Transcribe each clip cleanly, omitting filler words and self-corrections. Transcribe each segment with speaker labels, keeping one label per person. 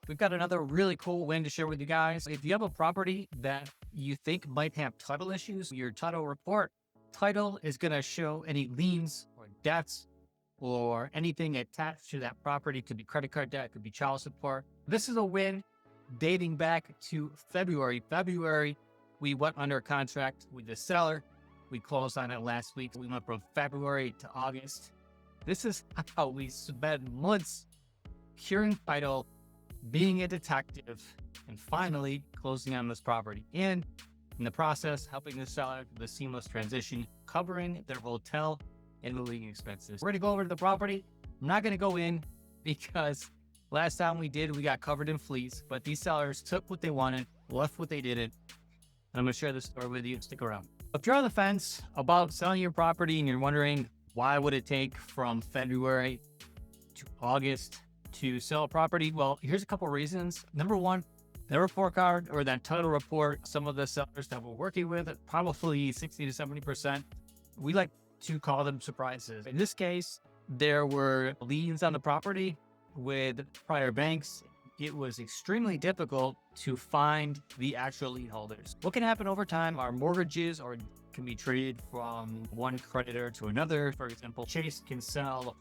Speaker 1: We've got another really cool win to share with you guys. If you have a property that you think might have title issues, your title report, title is going to show any liens or debts or anything attached to that property. It could be credit card debt, it could be child support. This is a win dating back to February. We went under contract with the seller. We closed on it last week. We went from February to August. This is how we spent months curing title, being a detective, and finally closing on this property. And in the process, helping the seller with the seamless transition, covering their hotel and moving expenses. We're going to go over to the property. I'm not going to go in because last time we did, we got covered in fleas, but these sellers took what they wanted, left what they didn't. And I'm going to share this story with you. Stick around. If you're on the fence about selling your property and you're wondering why would it take from February to August to sell a property, well, here's a couple of reasons. Number one, the report card or that title report, some of the sellers that we're working with, probably 60 to 70%, we like to call them surprises. In this case, there were liens on the property with prior banks. It was extremely difficult to find the actual lien holders. What can happen over time are mortgages or can be traded from one creditor to another. For example, Chase can sell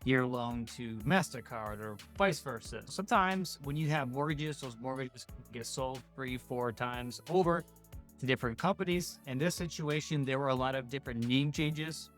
Speaker 1: your loan to MasterCard or vice versa. Sometimes when you have mortgages, those mortgages can get sold 3-4 times over to different companies. In this situation, there were a lot of different name changes.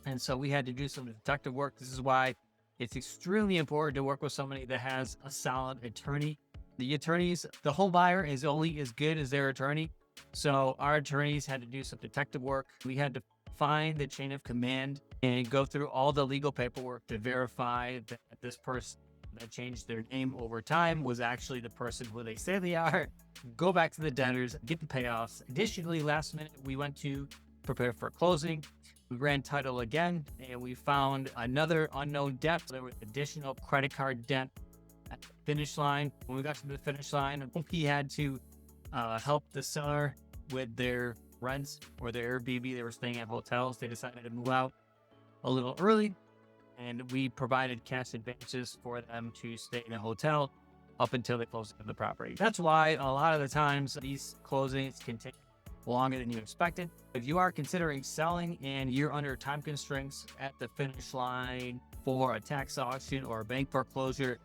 Speaker 1: And so we had to do some detective work. This is why it's extremely important to work with somebody that has a solid attorney. The home buyer is only as good as their attorney. So our attorneys had to do some detective work. We had to find the chain of command and go through all the legal paperwork to verify that this person that changed their name over time was actually the person who they say they are. Go back to the debtors, get the payoffs. Additionally, last minute, we went to prepare for closing. We ran title again, and we found another unknown debt. So there was additional credit card debt at the finish line. When we got to the finish line, we had to help the seller with their rents or their Airbnb. They were staying at hotels. They decided to move out a little early, and we provided cash advances for them to stay in a hotel up until they closed the property. That's why a lot of the times these closings can take longer than you expected. If you are considering selling and you're under time constraints at the finish line for a tax auction or a bank foreclosure,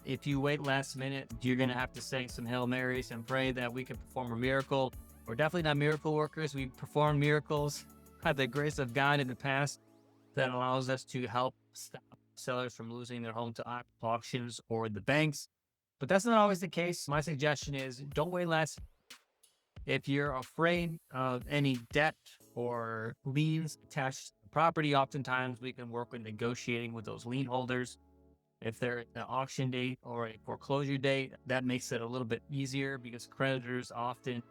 Speaker 1: if you wait last minute, you're going to have to say some Hail Marys and pray that we can perform a miracle. We're definitely not miracle workers. We perform miracles by the grace of God in the past that allows us to help stop sellers from losing their home to auctions or the banks. But that's not always the case. My suggestion is don't wait last. If you're afraid of any debt or liens attached to the property, oftentimes we can work with negotiating with those lien holders. If they're at an auction date or a foreclosure date, that makes it a little bit easier because creditors often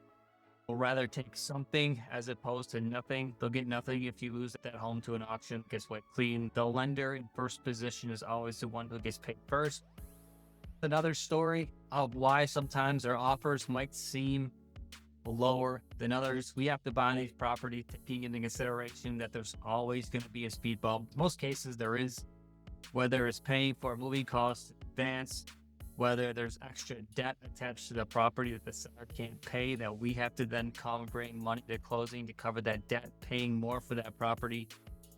Speaker 1: will rather take something as opposed to nothing. They'll get nothing if you lose that home to an auction. Gets wiped clean. The lender in first position is always the one who gets paid first. Another story of why sometimes our offers might seem lower than others. We have to buy these properties taking into consideration that there's always going to be a speed bump. In most cases there is, whether it's paying for moving costs in advance, whether there's extra debt attached to the property that the seller can't pay, that we have to then come bring money to closing to cover that debt, paying more for that property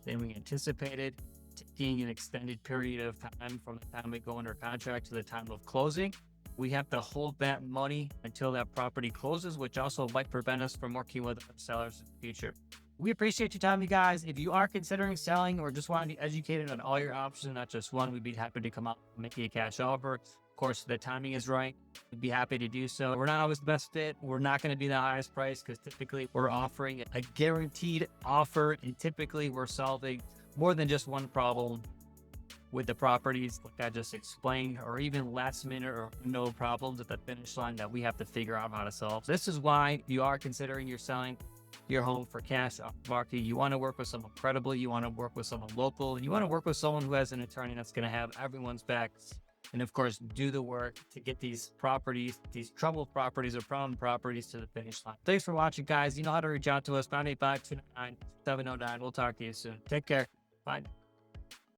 Speaker 1: than we anticipated, taking an extended period of time from the time we go under contract to the time of closing. We have to hold that money until that property closes, which also might prevent us from working with our sellers in the future. We appreciate your time, you guys. If you are considering selling or just want to be educated on all your options, not just one, we'd be happy to come out and make you a cash offer. Of course, the timing is right. We'd be happy to do so. We're not always the best fit. We're not going to be the highest price because typically we're offering a guaranteed offer, and typically we're solving more than just one problem with the properties like I just explained, or even last minute or no problems at the finish line that we have to figure out how to solve. This is why you are considering you're selling your home for cash off the market. You want to work with someone credible. You want to work with someone local. You want to work with someone who has an attorney that's going to have everyone's back. And of course, do the work to get these properties, these troubled properties or problem properties to the finish line. Thanks for watching, guys. You know how to reach out to us, 985-299-709. We'll talk to you soon. Take care. Bye.